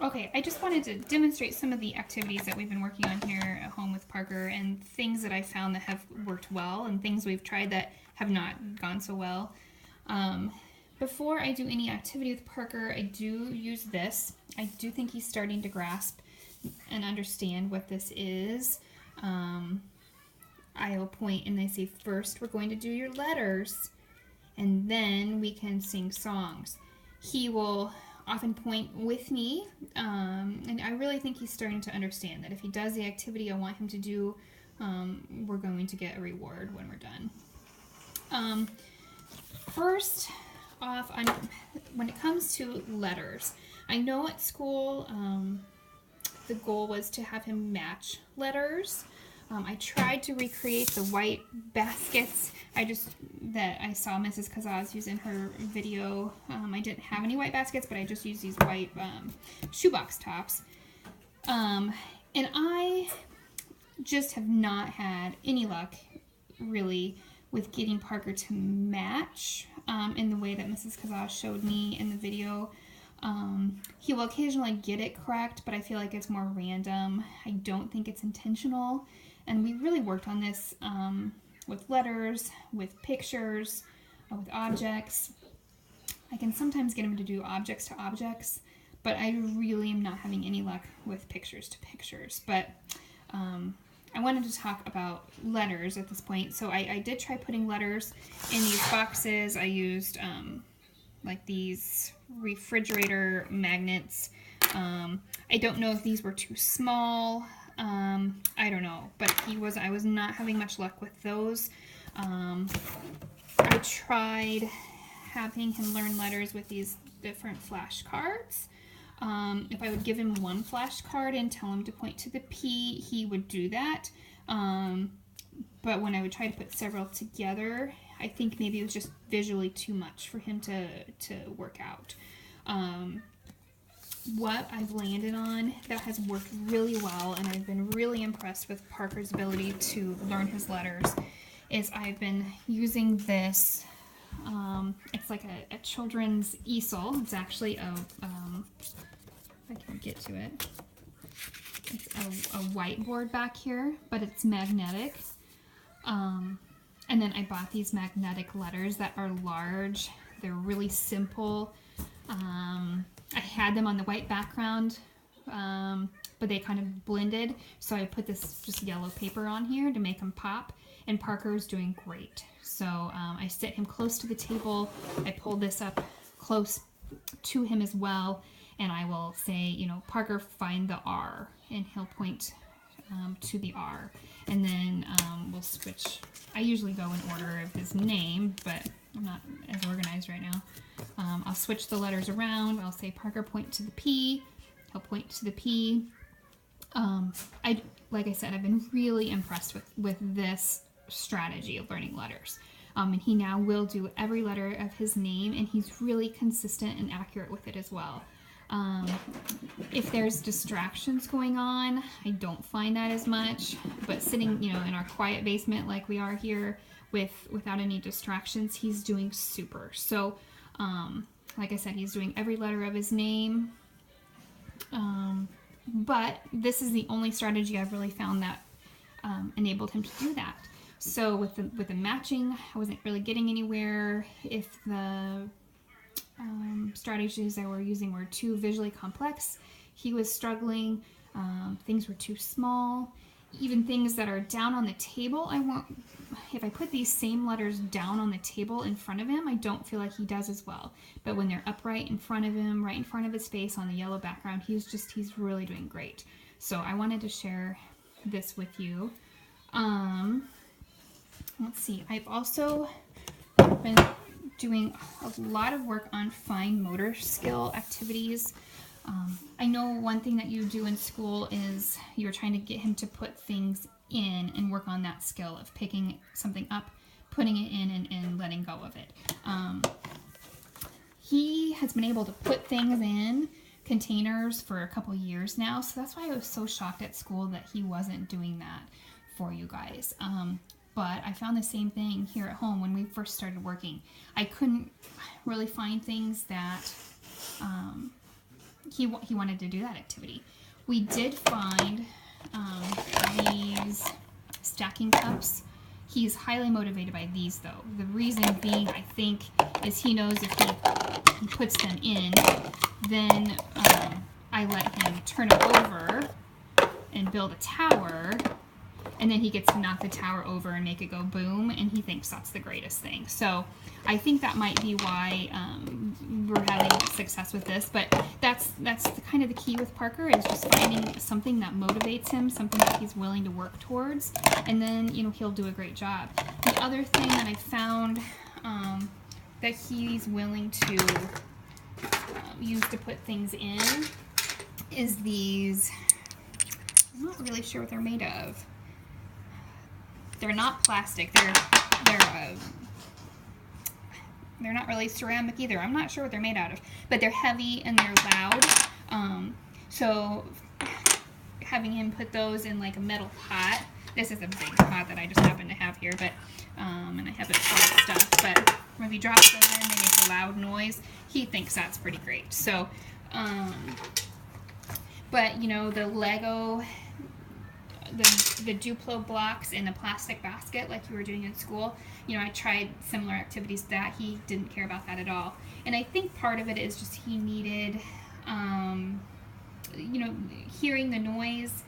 Okay, I just wanted to demonstrate some of the activities that we've been working on here at home with Parker and things that I found that have worked well and things we've tried that have not gone so well. Um, Before I do any activity with Parker, I do use this. I do think he's starting to grasp and understand what this is. Um, I'll point and they say, first we're going to do your letters and then we can sing songs. He will often point with me, and I really think he's starting to understand that if he does the activity I want him to do, we're going to get a reward when we're done. First off, when it comes to letters, I know at school the goal was to have him match letters. I tried to recreate the white baskets that I saw Mrs. Kazaz use in her video. I didn't have any white baskets, but I just used these white shoebox tops. And I just have not had any luck, really, with getting Parker to match in the way that Mrs. Kazaz showed me in the video. He will occasionally get it correct, but I feel like it's more random. I don't think it's intentional. And we really worked on this with letters, with pictures, with objects. I can sometimes get him to do objects to objects, but I really am not having any luck with pictures to pictures. But I wanted to talk about letters at this point. So I did try putting letters in these boxes. I used like these refrigerator magnets. I don't know if these were too small. I don't know, but I was not having much luck with those. I tried having him learn letters with these different flashcards. If I would give him one flashcard and tell him to point to the P, he would do that. But when I would try to put several together, I think maybe it was just visually too much for him to work out. What I've landed on that has worked really well, and I've been really impressed with Parker's ability to learn his letters, is I've been using this. It's like a children's easel. It's actually if I can get to it. It's a whiteboard back here, but it's magnetic. And then I bought these magnetic letters that are large. They're really simple. I had them on the white background, but they kind of blended. So I put this just yellow paper on here to make them pop. And Parker's doing great. So I sit him close to the table. I pulled this up close to him as well. And I will say, Parker, find the R. And he'll point to the R. And then we'll switch. I usually go in order of his name, but I'm not as organized right now. I'll switch the letters around. I'll say, Parker, point to the P. He'll point to the P. Like I said, I've been really impressed with this strategy of learning letters. And he now will do every letter of his name, and he's really consistent and accurate with it as well. If there's distractions going on, I don't find that as much, but sitting, in our quiet basement like we are here without any distractions, he's doing super. So, like I said, he's doing every letter of his name. But this is the only strategy I've really found that enabled him to do that. So with the matching, I wasn't really getting anywhere. If the strategies I were using were too visually complex, he was struggling. Things were too small. Even things that are down on the table, if I put these same letters down on the table in front of him, I don't feel like he does as well. But when they're upright in front of him, right in front of his face on the yellow background, he's really doing great. So I wanted to share this with you. Let's see, I've also been doing a lot of work on fine motor skill activities. I know one thing that you do in school is you're trying to get him to put things in and work on that skill of picking something up, putting it in, and letting go of it. He has been able to put things in containers for a couple years now, so that's why I was so shocked at school that he wasn't doing that for you guys. But I found the same thing here at home when we first started working. I couldn't really find things that he wanted to do that activity. We did find these stacking cups. He's highly motivated by these, though. The reason being, I think, is he knows if he puts them in, then I let him turn it over and build a tower, and then he gets to knock the tower over and make it go boom, and he thinks that's the greatest thing. So I think that might be why we're having success with this. But that's kind of the key with Parker, is just finding something that motivates him, something that he's willing to work towards, and then, you know, he'll do a great job. The other thing that I found that he's willing to use to put things in is these. I'm not really sure what they're made of. They're not plastic. They're not really ceramic either. I'm not sure what they're made out of, but they're heavy and they're loud. So having him put those in like a metal pot. This is a big pot that I just happen to have here, but and I have it full of stuff. But when he drops those in, they make a loud noise. He thinks that's pretty great. So, but you know, the Lego. The Duplo blocks in a plastic basket like you were doing in school, you know, I tried similar activities to that. He didn't care about that at all. And I think part of it is just he needed, you know, hearing the noise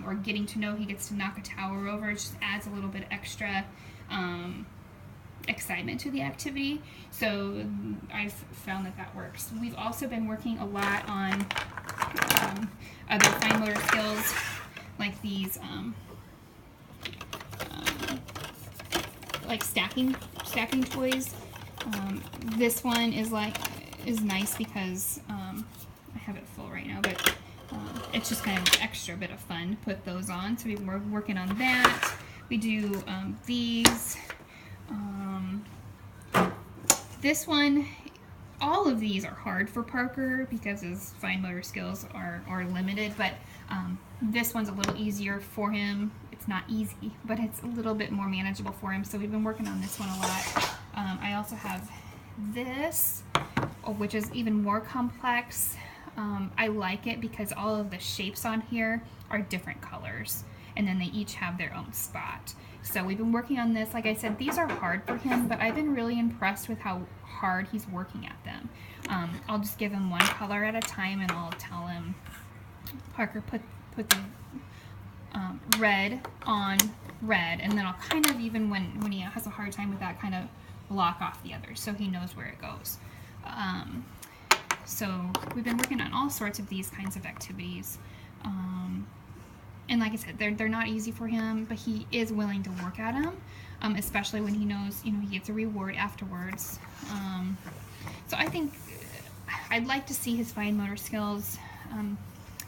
or getting to know he gets to knock a tower over. It just adds a little bit extra excitement to the activity. So I've found that works. We've also been working a lot on other fine motor skills, like these like stacking toys. This one is nice because I have it full right now, but it's just kind of an extra bit of fun to put those on. So we're working on that. We do these. This one, all of these are hard for Parker because his fine motor skills are limited, but this one's a little easier for him. It's not easy, but it's a little bit more manageable for him, so we've been working on this one a lot. I also have this, which is even more complex. I like it because all of the shapes on here are different colors, and then they each have their own spot. So we've been working on this. Like I said, these are hard for him, but I've been really impressed with how hard he's working at them. I'll just give him one color at a time, and I'll tell him, Parker, put the red on red, and then I'll kind of, even when he has a hard time with that, kind of block off the others so he knows where it goes. So we've been working on all sorts of these kinds of activities. And like I said, they're not easy for him, but he is willing to work at them, especially when he knows, you know, he gets a reward afterwards. So I think I'd like to see his fine motor skills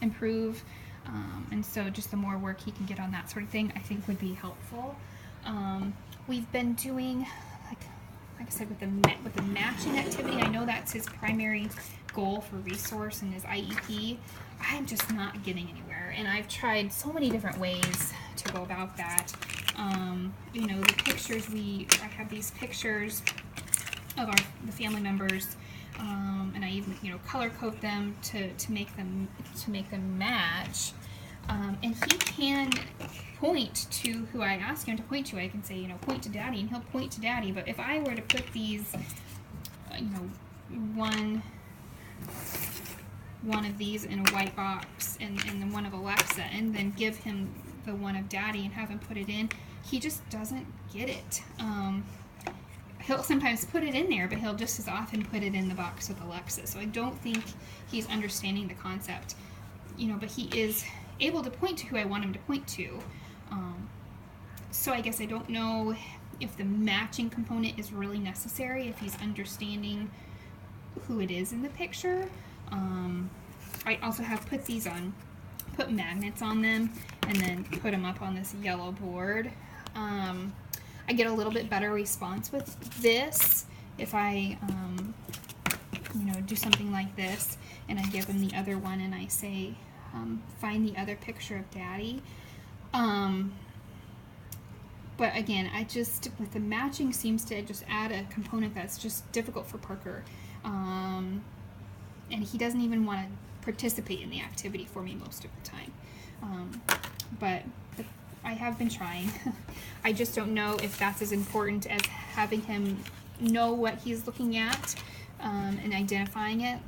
improve, and so just the more work he can get on that sort of thing, I think would be helpful. We've been doing, like I said, with the matching activity. I know that's his primary goal for resource in his IEP. I'm just not getting anywhere, and I've tried so many different ways to go about that. You know, the pictures, I have these pictures of the family members, and I even, you know, color code them to make them match. And he can point to who I ask him to point to. I can say, you know, point to Daddy, and he'll point to Daddy. But if I were to put these, you know, one of these in a white box and then one of Alexa, and then give him the one of Daddy and have him put it in, he just doesn't get it. He'll sometimes put it in there, but he'll just as often put it in the box with Alexa. So I don't think he's understanding the concept, you know, but he is able to point to who I want him to point to. So I guess I don't know if the matching component is really necessary, if he's understanding who it is in the picture. I also have put magnets on them, and then put them up on this yellow board. I get a little bit better response with this if I, you know, do something like this, and I give him the other one, and I say, find the other picture of Daddy. But again, with the matching seems to just add a component that's just difficult for Parker. and he doesn't even want to participate in the activity for me most of the time. But I have been trying. I just don't know if that's as important as having him know what he's looking at and identifying it.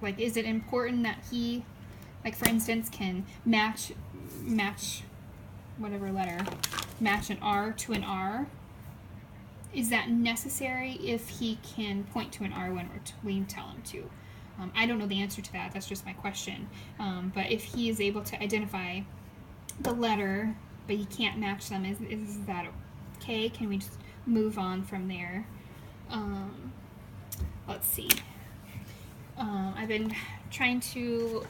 Like, is it important that he, like for instance, can match whatever letter, match an R to an R? Is that necessary if he can point to an R when we tell him to? I don't know the answer to that. That's just my question. But if he is able to identify the letter, but he can't match them, is that okay? Can we just move on from there? Let's see. I've been trying to,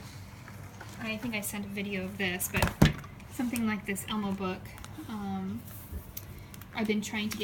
I think I sent a video of this, but something like this Elmo book. I've been trying to get